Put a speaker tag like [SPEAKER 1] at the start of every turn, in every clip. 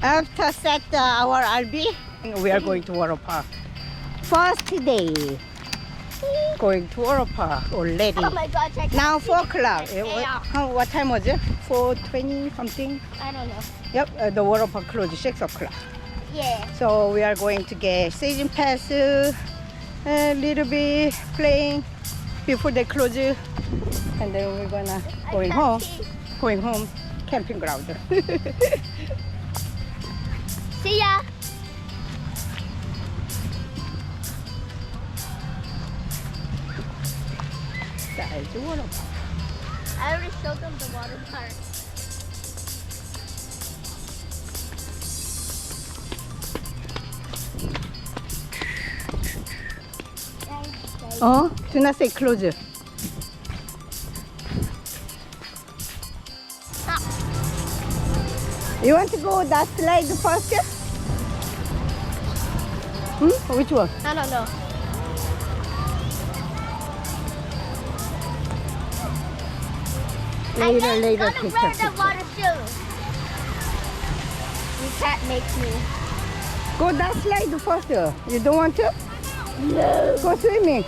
[SPEAKER 1] After set our RV, we are going to water park. First day, going to water park already.
[SPEAKER 2] Oh my god, check
[SPEAKER 1] Now
[SPEAKER 2] out
[SPEAKER 1] 4 o'clock.
[SPEAKER 2] Yeah.
[SPEAKER 1] What time was it? 4:20 something?
[SPEAKER 2] I don't know.
[SPEAKER 1] Yep, the water park closed 6 o'clock.
[SPEAKER 2] Yeah.
[SPEAKER 1] So we are going to get season pass, a little bit playing before they close, and then we're gonna going home. Going home, camping ground.
[SPEAKER 2] See ya.
[SPEAKER 1] That is the water park.
[SPEAKER 2] I already showed them the water park.
[SPEAKER 1] Oh, do not say close. You want to go that slide first? Which one?
[SPEAKER 2] I don't know.
[SPEAKER 1] Later,
[SPEAKER 2] I'm
[SPEAKER 1] later,
[SPEAKER 2] gonna wear the water shoes. You can't make me.
[SPEAKER 1] Go that slide first. You don't want to?
[SPEAKER 2] No.
[SPEAKER 1] Go swimming.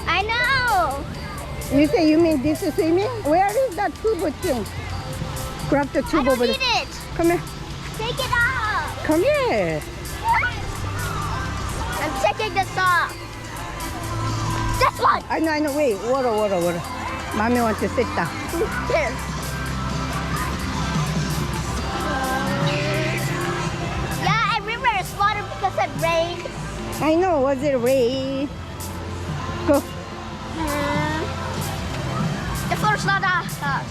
[SPEAKER 2] I know.
[SPEAKER 1] You say you mean this is swimming? Where is that tube thing? Grab the
[SPEAKER 2] I
[SPEAKER 1] tube
[SPEAKER 2] don't
[SPEAKER 1] over
[SPEAKER 2] need
[SPEAKER 1] there.
[SPEAKER 2] it.
[SPEAKER 1] Come here.
[SPEAKER 2] Take it off.
[SPEAKER 1] Come here.
[SPEAKER 2] I'm taking this off. This one.
[SPEAKER 1] I know. Wait. Water. Mommy wants to sit down.
[SPEAKER 2] Here. Yeah, I remember it's water because it rained.
[SPEAKER 1] I know. Was it rain? Go.
[SPEAKER 2] The floor's not hot.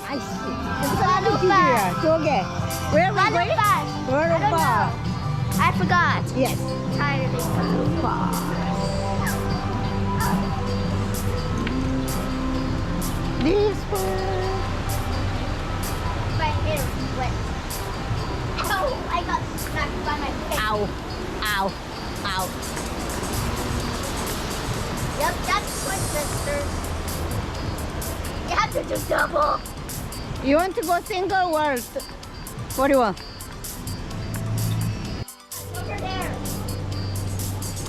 [SPEAKER 1] I see. 저게. Where are we going? Water park.
[SPEAKER 2] I forgot.
[SPEAKER 1] Yes.
[SPEAKER 2] Tired.
[SPEAKER 1] This one.
[SPEAKER 2] My hair is wet. Oh, I got smacked by my face.
[SPEAKER 1] Ow.
[SPEAKER 2] Yep, that's what sisters. You have to do double.
[SPEAKER 1] You want to go single or what do you want?
[SPEAKER 2] Over there.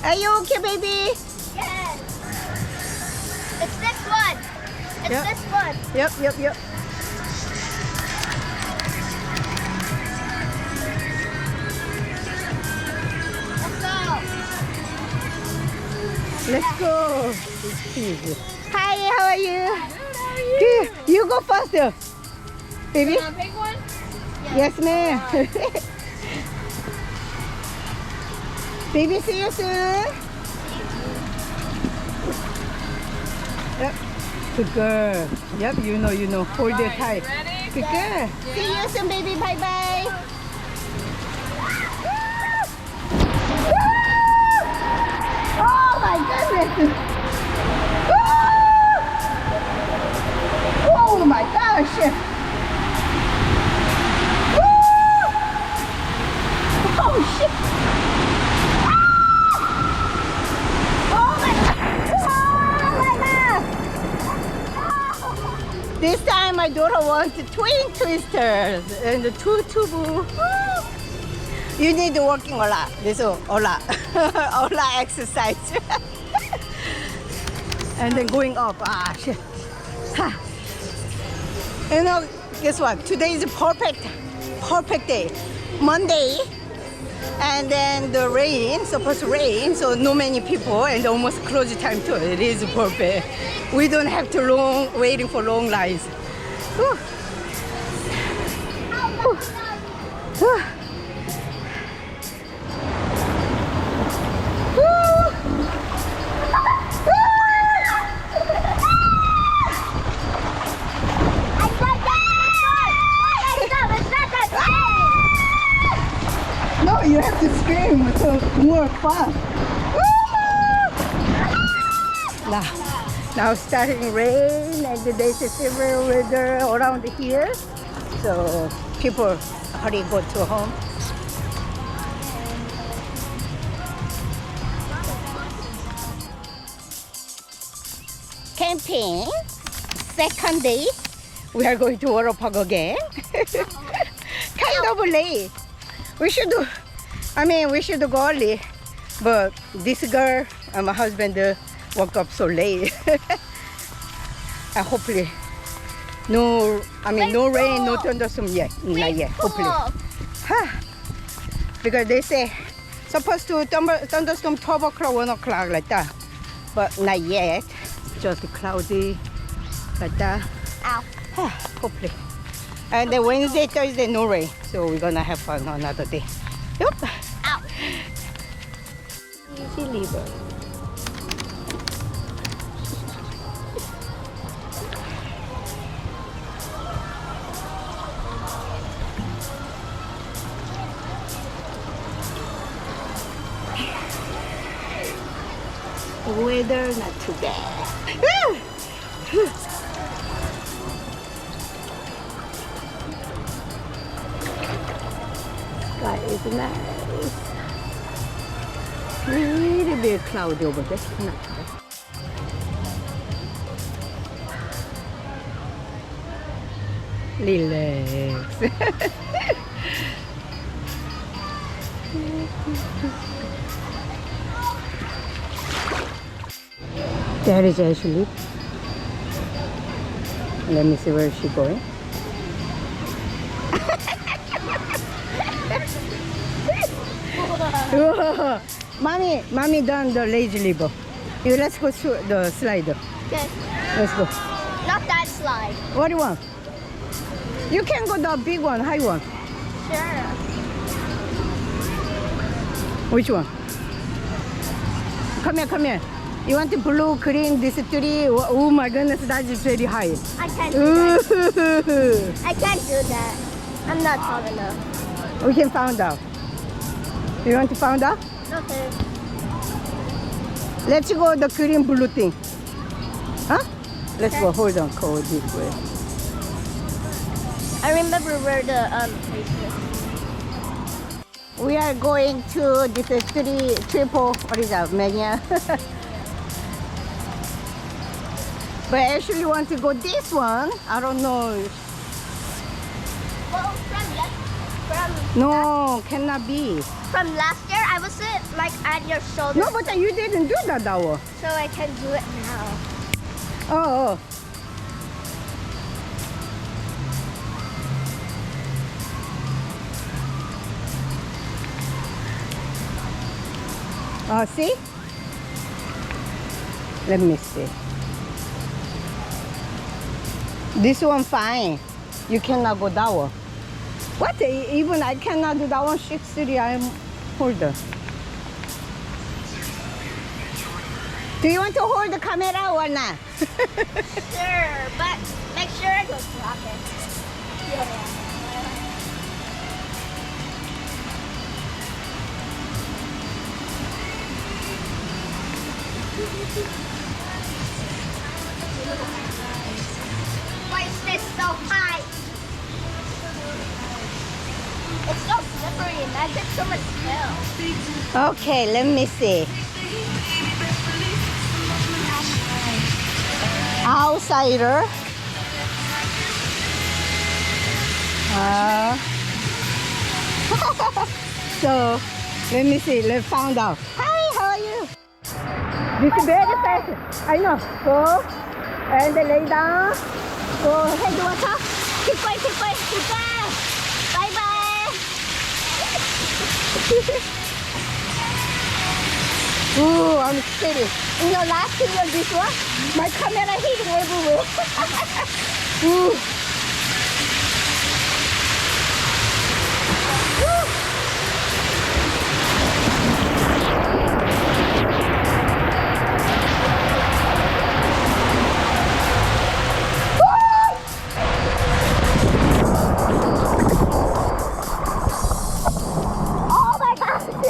[SPEAKER 1] Are you okay, baby?
[SPEAKER 2] Yes. It's this one. It's
[SPEAKER 1] Yep.
[SPEAKER 2] this one.
[SPEAKER 1] Yep.
[SPEAKER 2] Let's go.
[SPEAKER 1] Let's go. Hi, how are you? Good. You go faster. Baby?
[SPEAKER 2] Big one?
[SPEAKER 1] Yes, ma'am. Baby, see you soon. Yep. Good girl. Yep, you know. Hold it tight.
[SPEAKER 3] Ready?
[SPEAKER 1] Good girl. See you soon, baby. Bye-bye. Oh my goodness. Oh my gosh. Oh shit. Oh my God. This time my daughter wants twin twisters and the two tubu. You need working a lot. This is a lot. A lot exercise. And then going up. Ah, shit. Ha. You know, guess what? Today is a perfect day. Monday. And then the rain, supposed to rain, so no many people and almost close time too. It is perfect. We don't have to waiting for long lines. Whew. Whew. Whew. Woo! to scream, so more fun. Now starting rain and there's a severe weather around here. So people hurry go to home. Camping, second day. We are going to water park again. Kind of late. We should go early, but this girl and my husband woke up so late. And hopefully, no rain, no thunderstorm yet. Not yet, hopefully. Because they say supposed to thunderstorm 12 o'clock, 1 o'clock like that, but not yet. Just cloudy like that.
[SPEAKER 2] Ow.
[SPEAKER 1] Hopefully. And then Wednesday, Thursday, no rain. So we're gonna have fun another day. Yep.
[SPEAKER 2] Ow.
[SPEAKER 1] Easy liver. Weather not too bad. Sky is nice. Little bit cloudy over there. Not bad. Relax. There is Ashley. Let me see where she's going. Whoa. Mommy done the lazy river. Let's go to the slide.
[SPEAKER 2] Okay.
[SPEAKER 1] Let's go.
[SPEAKER 2] Not that slide.
[SPEAKER 1] What do you want? You can go the big one, high one.
[SPEAKER 2] Sure.
[SPEAKER 1] Which one? Come here. You want the blue, green, this three? Oh my goodness, that is very high.
[SPEAKER 2] I can't do that. I can't do that. I'm not tall enough.
[SPEAKER 1] We can find out. You want to find out?
[SPEAKER 2] Okay.
[SPEAKER 1] Let's go the green blue thing. Huh? Let's go. Hold on. Go this way.
[SPEAKER 2] I remember where the place is.
[SPEAKER 1] We are going to this triple. What is that? Mania. But I actually want to go this one. I don't know.
[SPEAKER 2] Well,
[SPEAKER 1] No, cannot be.
[SPEAKER 2] from last year, I was like at your shoulder.
[SPEAKER 1] No, but you didn't do that hour.
[SPEAKER 2] So I can do it now.
[SPEAKER 1] Oh. See? Let me see. This one fine. You cannot go that one. What? Even I cannot do that one. 6'3", I'm holder. Do you want to hold the camera or not?
[SPEAKER 2] Sure, but make sure I don't drop it. Yeah. Why is this so high? It's so slippery and I get so much smell.
[SPEAKER 1] Okay, let me see. Outsider. So, let me see. Let's find out. Hi, how are you? This is very fast. I know. Go and lay down. Go head water. Keep going, keep going, keep going. Bye bye. Ooh, I'm scared. You know, last year this one, my camera hit everywhere. Ooh. Oh my God!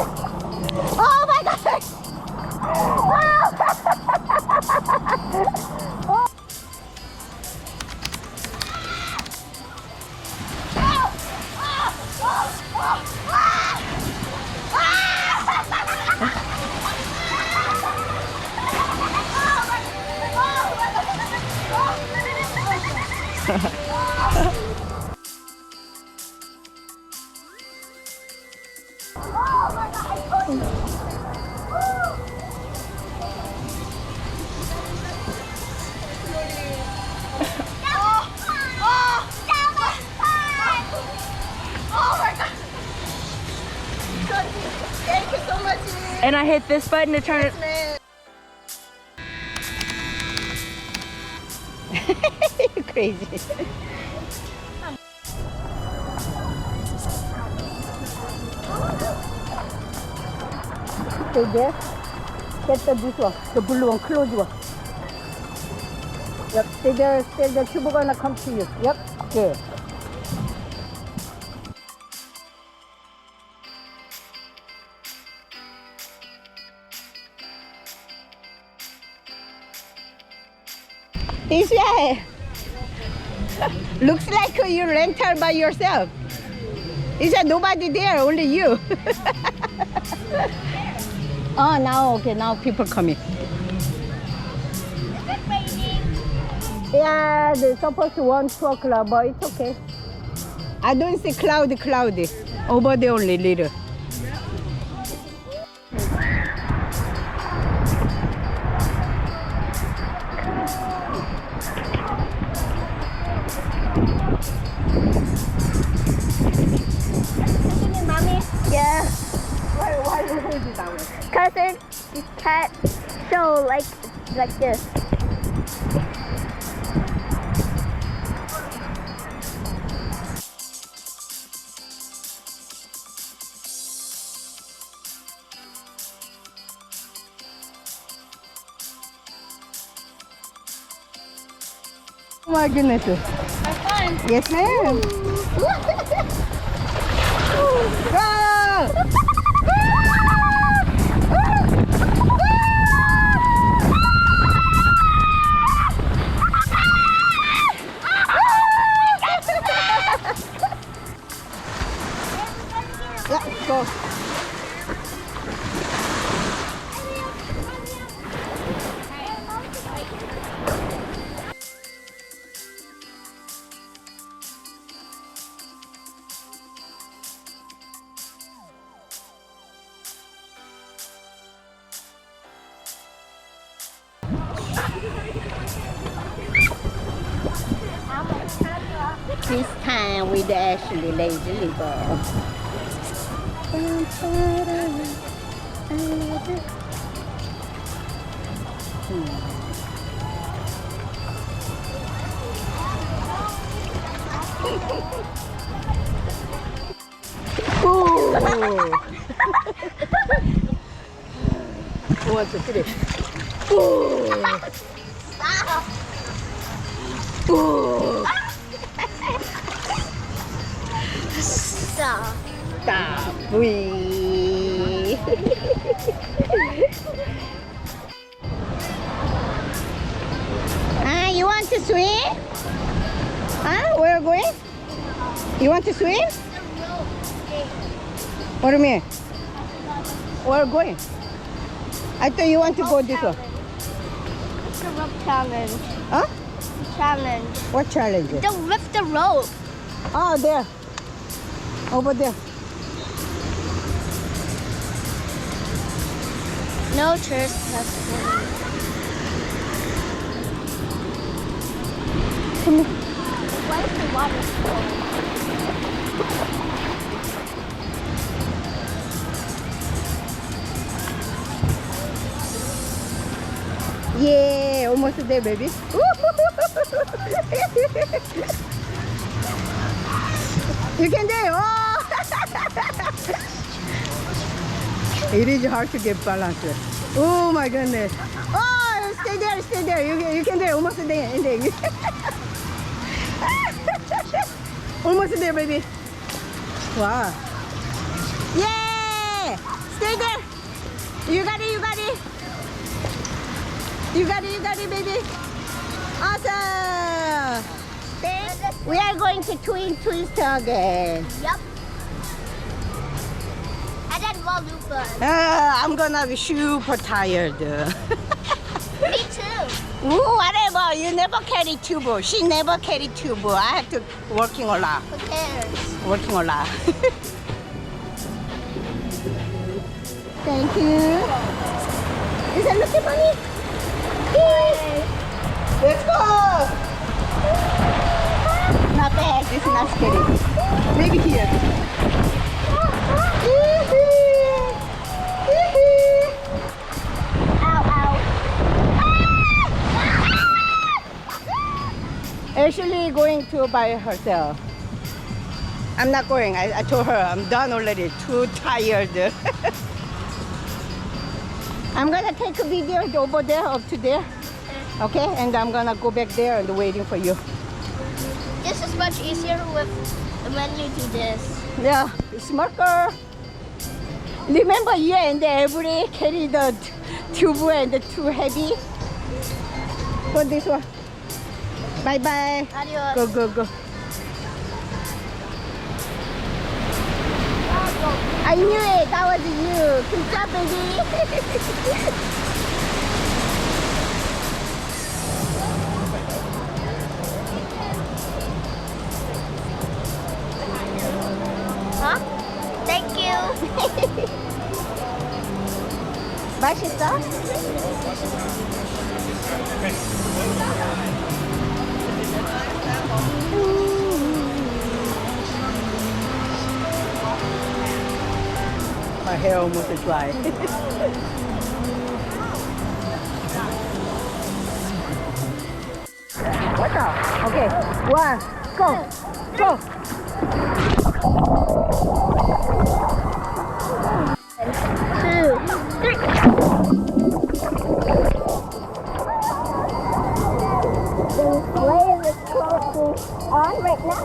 [SPEAKER 1] Thank you so much.
[SPEAKER 3] And I hit this button to turn it.
[SPEAKER 1] You're crazy. Stay there. Get this one, the blue one, close one. Yep, stay there, stay there. Tuba gonna come to you. Yep, okay. This way. Looks like you rental by yourself. Is there nobody there? Only you. Oh, now okay. Now people coming.
[SPEAKER 2] Is it raining?
[SPEAKER 1] Yeah, they're supposed to 1, 2 o'clock, but it's okay. I don't see cloudy. Over there only little.
[SPEAKER 2] Mommy?
[SPEAKER 3] Yeah,
[SPEAKER 1] Why you hold it that way?
[SPEAKER 3] cause it can't show like this.
[SPEAKER 1] Oh my goodness.
[SPEAKER 2] Have fun.
[SPEAKER 1] Yes, ma'am. Go! Let's go. This time with Ashley lazily go. Ooh. 1, 2, 3. Ooh. Ooh.
[SPEAKER 2] Stop.
[SPEAKER 1] Stop. Wee. You want to swim? Where are you going? You want to swim? What do you mean? Where are you going? I thought you want to go this way.
[SPEAKER 2] It's a rope challenge.
[SPEAKER 1] Huh?
[SPEAKER 2] Challenge.
[SPEAKER 1] What challenge?
[SPEAKER 2] Don't lift the rope.
[SPEAKER 1] Oh, there. Over there.
[SPEAKER 2] No trespassing.
[SPEAKER 1] Come here.
[SPEAKER 2] Why is the water flowing?
[SPEAKER 1] Yeah, almost there, baby. You can do it. Oh. It is hard to get balance. Oh my goodness. Oh, stay there, stay there. You can do it. Almost there. Almost there, baby. Wow. Yeah. Stay there. You got it, you got it. You got it, baby. Awesome. We are going to twist again.
[SPEAKER 2] Yep. And then Walupa.
[SPEAKER 1] I'm gonna be super tired.
[SPEAKER 2] Me too.
[SPEAKER 1] Whatever, you never carry tube. She never carry tube. I have to working a lot.
[SPEAKER 2] Who cares?
[SPEAKER 1] Working a lot. Thank you. Is it looking mommy? Yay. Let's go. Not bad. This is not scary. Maybe here. Actually going to by herself. I'm not going. I told her I'm done already. Too tired. I'm gonna take a video over there up to there. Okay, and I'm gonna go back there and waiting for you.
[SPEAKER 2] This is much easier with when you do this.
[SPEAKER 1] Yeah, smart girl. Remember you and every carry the tube and the too heavy. Go this one. Bye bye.
[SPEAKER 2] Adios.
[SPEAKER 1] Go go go. I knew it. That was you. Good job, baby.
[SPEAKER 2] Huh? Thank you.
[SPEAKER 1] 맛있어? My hair almost is dry. What the? Okay, one, go, go.
[SPEAKER 2] Two, three.
[SPEAKER 3] The wave is close on right now.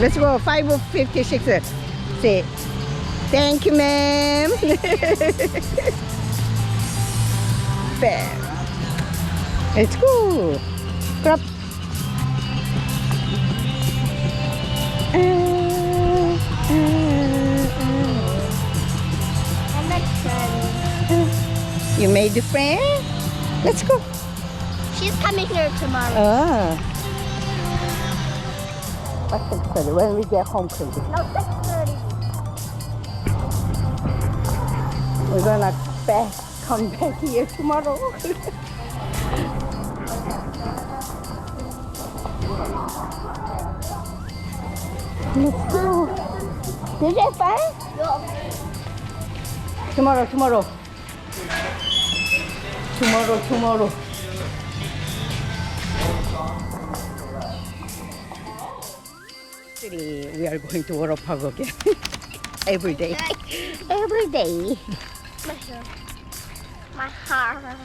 [SPEAKER 1] Let's go, 5:56. Say, thank you, ma'am. Bam. Let's go. Grab.
[SPEAKER 2] I met friends.
[SPEAKER 1] You made a friend? Let's go.
[SPEAKER 2] She's coming here tomorrow.
[SPEAKER 1] Ah. What's the crazy? When we get home, crazy.
[SPEAKER 2] No, 6:30.
[SPEAKER 1] We're gonna come back here tomorrow. Let's go. Did you have fun? Tomorrow. Tomorrow. We are going to water park again. Every day. Every day.
[SPEAKER 2] My heart.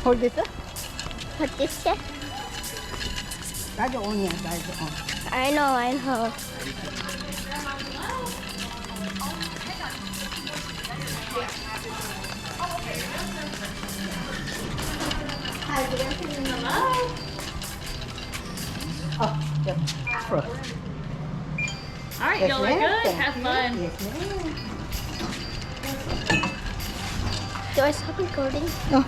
[SPEAKER 1] Hold this up.
[SPEAKER 2] What this is?
[SPEAKER 1] That's the only that's the only.
[SPEAKER 2] I know.
[SPEAKER 1] Oh, yeah. Fruit.
[SPEAKER 4] All right,
[SPEAKER 1] Yes,
[SPEAKER 4] y'all are
[SPEAKER 1] ma'am.
[SPEAKER 4] good.
[SPEAKER 1] Thank
[SPEAKER 4] Have
[SPEAKER 1] you.
[SPEAKER 4] fun.
[SPEAKER 1] Yes, ma'am.
[SPEAKER 3] Do I stop recording?
[SPEAKER 1] No.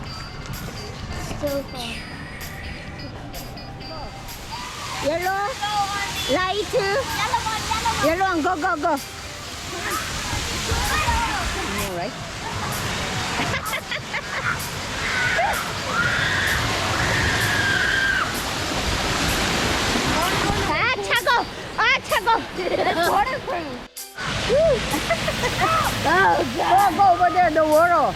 [SPEAKER 3] Still far. Yellow, light,
[SPEAKER 1] Yellow one, go, go, go. All right.
[SPEAKER 3] 아 차고, 아 차고.
[SPEAKER 1] Go, go over there, the water.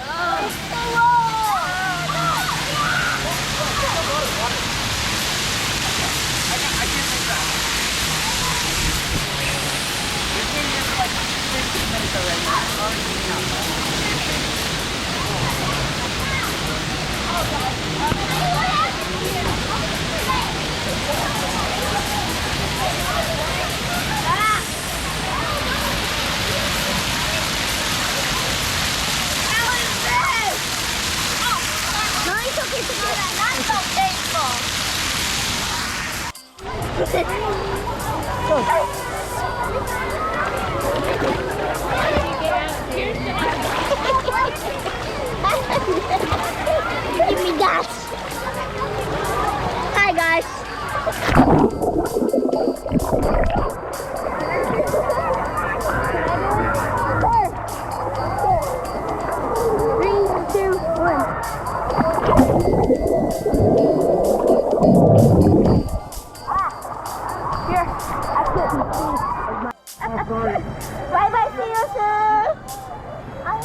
[SPEAKER 3] Give me that. Hi guys. Three, two, one. Here, I couldn't see. Bye bye, see you soon.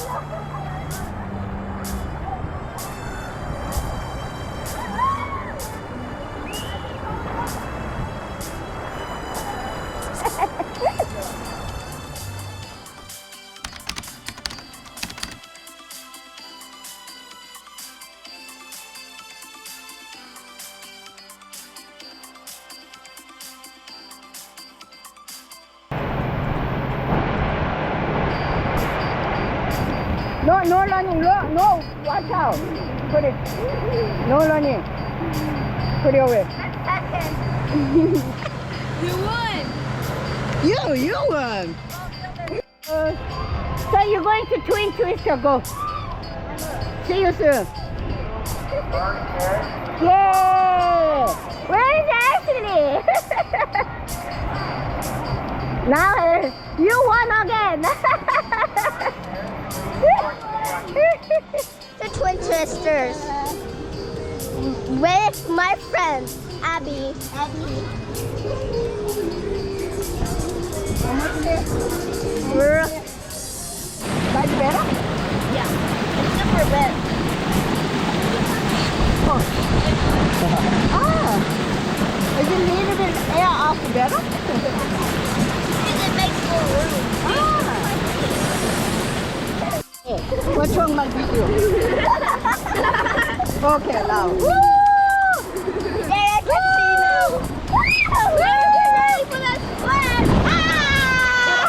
[SPEAKER 1] No, no running, no, watch out. Put it. No running. Put it away.
[SPEAKER 4] You won.
[SPEAKER 1] You won. So you're going to Twin Twister, go. See you soon. Yay!
[SPEAKER 3] Where is Ashley?
[SPEAKER 1] Now
[SPEAKER 3] You won again. The Twin Twisters with my friend Abby. We're
[SPEAKER 1] much better?
[SPEAKER 3] it's super red.
[SPEAKER 1] Is it a little bit air off better?
[SPEAKER 3] Because it makes more room.
[SPEAKER 1] What's wrong my video? Okay, now.
[SPEAKER 3] Woo! Yeah, I can see now. Woo! Get ready for that splash! Ah!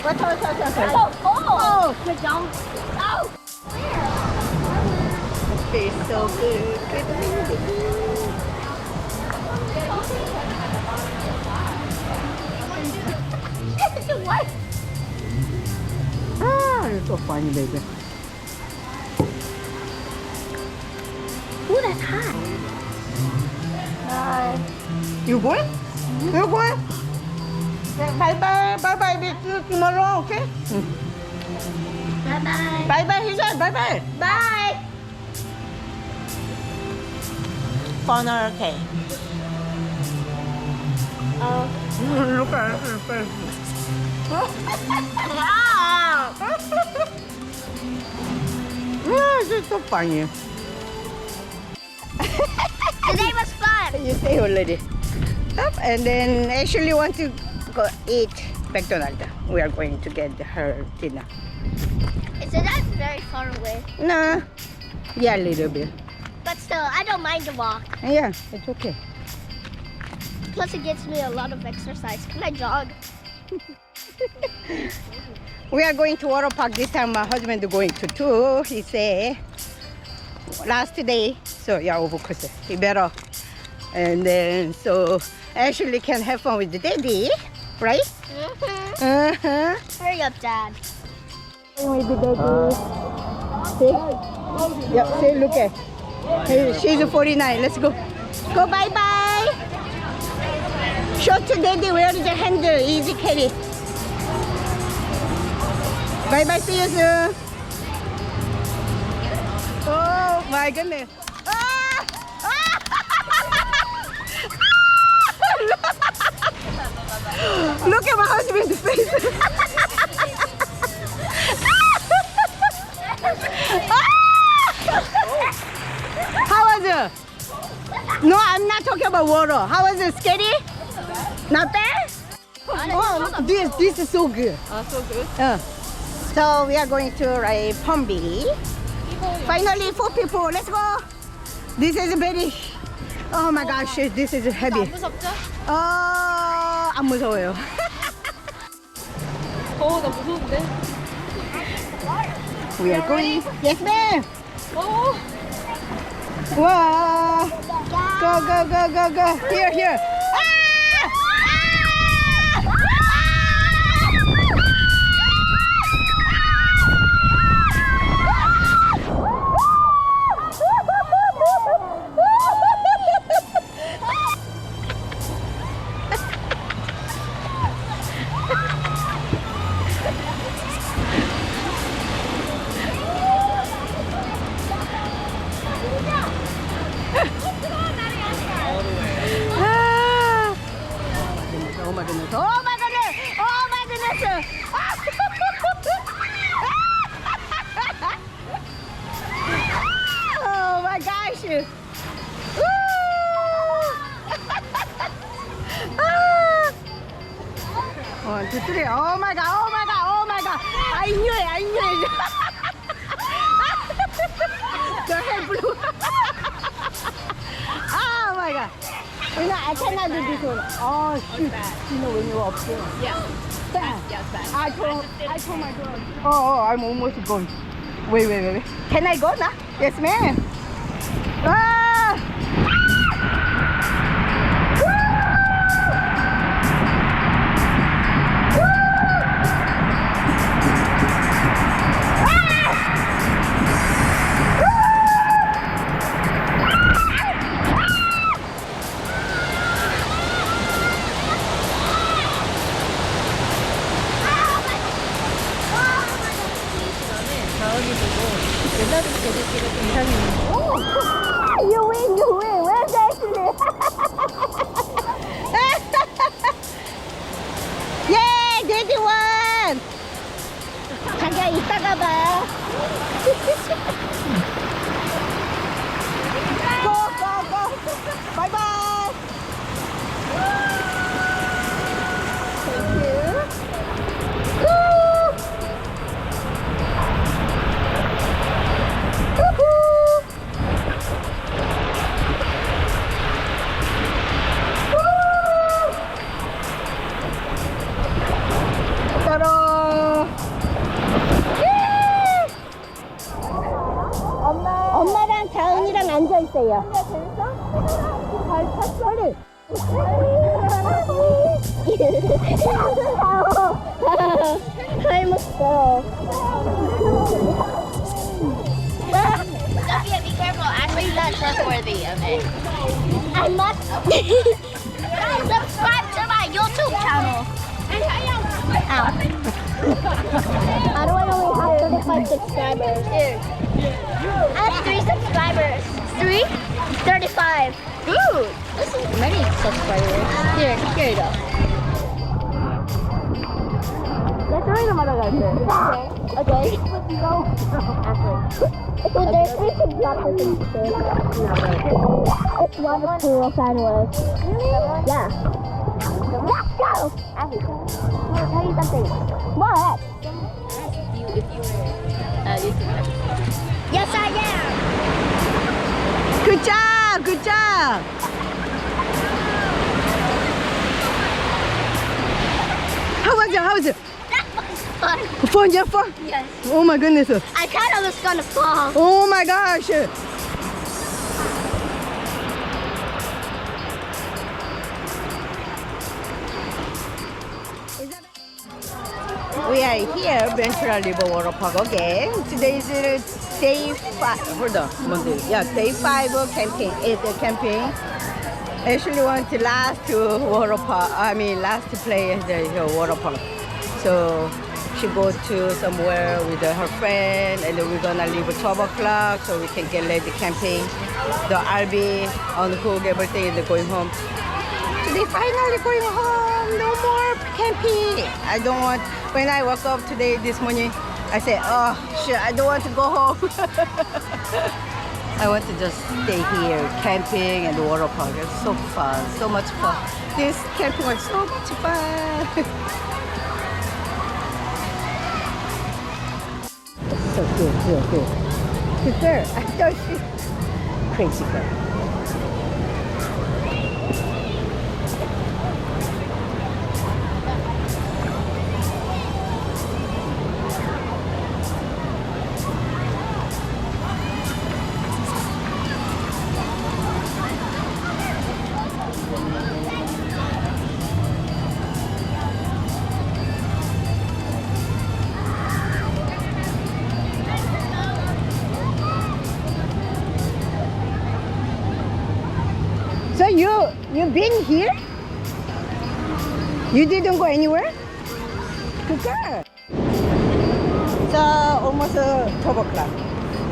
[SPEAKER 1] What's
[SPEAKER 3] So cold.
[SPEAKER 1] Oh,
[SPEAKER 3] Good jump. Oh.
[SPEAKER 1] tastes so good.
[SPEAKER 3] What?
[SPEAKER 1] Ah, you're so funny, baby.
[SPEAKER 3] Ooh, that's hot.
[SPEAKER 1] You going? You going? Bye bye, bye bye. See you tomorrow, okay?
[SPEAKER 3] Bye bye.
[SPEAKER 1] Bye bye, he said. Bye bye.
[SPEAKER 3] Bye.
[SPEAKER 1] Corner, okay.
[SPEAKER 3] Oh.
[SPEAKER 1] Look at her face. Yeah, she's so funny.
[SPEAKER 3] Today was fun.
[SPEAKER 1] You say already. Up, and then actually want to go eat McDonald's. We are going to get her dinner.
[SPEAKER 3] So that's very far away.
[SPEAKER 1] No. Yeah, a little bit.
[SPEAKER 3] But still, I don't mind the walk.
[SPEAKER 1] Yeah, it's okay.
[SPEAKER 3] Plus, it gets me a lot of exercise. Can I jog?
[SPEAKER 1] We are going to water park this time. My husband is going to too. He say last day. So yeah, of course he better. And then so Ashley can have fun with the daddy, right?
[SPEAKER 2] Hurry up, Dad.
[SPEAKER 1] With the daddy. See? Yeah. See, look at. Hey, she's 49. Let's go. Go bye bye. Show to daddy where is the handle. Easy carry. Bye bye. See you soon. Oh my goodness. Ah! Ah! Look at my husband's face. How was it? No, I'm not talking about water. How was it? Scary? Not bad? Oh, this is so good.
[SPEAKER 4] So good.
[SPEAKER 1] So we are going to ride Palm Beach. Finally, 4 people. Let's go. This is very. Oh my gosh, this is heavy.
[SPEAKER 4] 무섭죠?
[SPEAKER 1] 안 무서워요.
[SPEAKER 4] 나 무서운데.
[SPEAKER 1] We are going. Yes, ma'am.
[SPEAKER 4] 어.
[SPEAKER 1] Wow. Go, go, go, go, go. Here, here. Oh my goodness. Oh my goodness. Oh my goodness. Oh my gosh. Woo! 1, 2, 3. Oh my god. Oh my god. Oh my god. I knew it. I knew it. The hair blew. Oh my god. You know, I cannot do this one. Oh shoot. You know when you're up there.
[SPEAKER 4] Yeah.
[SPEAKER 1] Yeah,
[SPEAKER 4] Yes, bad.
[SPEAKER 1] I told my girl. Oh, I'm almost going. Wait. Can I go now? Yes, ma'am. Ah! You win. Where's Ashley? Yeah, daddy won. 자기야 이따가 봐. Go. Bye bye. Thank you. 엄마랑 다은이랑 앉아 있어요. 잘 탔어? 잘 먹어.
[SPEAKER 2] Sophia, be careful. Ashley's not trustworthy, okay? I'm not. Subscribe to my YouTube channel. Ow. How do I only have 35 subscribers? Here. I have 3 subscribers. 3? 35. Ooh, this is many subscribers. Here you go. Let's read them other guys. Okay. Let's go. So there's 3 subscribers. It's 1 of 2 of sandwich. Really? Yeah. Let's go. Ashley, can I tell you something? What? You if you were YouTuber. Yes, I am.
[SPEAKER 1] Good job. How was How's it?
[SPEAKER 2] That was fun.
[SPEAKER 1] Fun, yeah, fun?
[SPEAKER 2] Yes.
[SPEAKER 1] Oh my goodness.
[SPEAKER 2] I kind of was gonna fall.
[SPEAKER 1] Oh my gosh. We are here, Ventura River Water Park again. Today is day 5. Hold on, Monday. Yeah, day 5 of camping. Camping. Actually, want to last to water park. Last to play at the water park. So she go to somewhere with her friend, and then we're gonna leave at 12 o'clock so we can get ready camping. The RV on the hook, everything, and going home. Today finally going home. No more camping. I don't want. When I woke up today this morning, I said, "Oh shit, I don't want to go home." I want to just stay here, camping and the water park. It's so fun, so much fun. This camping was so much fun. So good. Good girl. I thought she crazy girl. So you've been here? You didn't go anywhere? Good girl. It's almost 12 o'clock,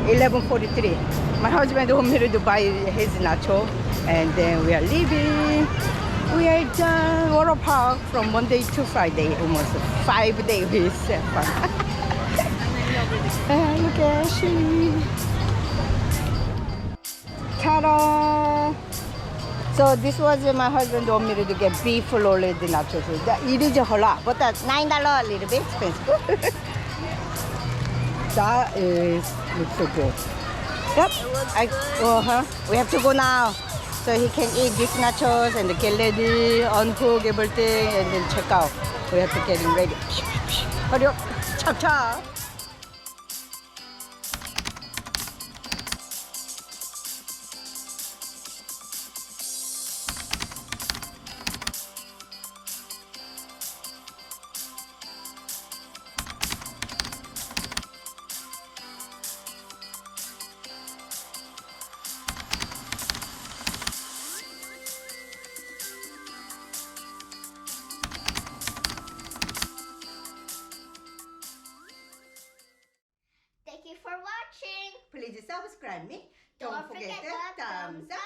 [SPEAKER 1] 11:43. My husband want me to buy his nacho, and then we are leaving. We are done water park from Monday to Friday, almost 5 days. Look at she. Ta-da! So this was my husband told me to get beef rolled nachos. It is a whole lot, but that's $9 a little bit expensive. That looks so good. Yep. We have to go now. So he can eat these nachos and get ready, unhook everything, and then check out. We have to get him ready. Hurry up. Chop chop.
[SPEAKER 2] Thank you for watching.
[SPEAKER 1] Please subscribe me.
[SPEAKER 2] Don't forget the thumbs up.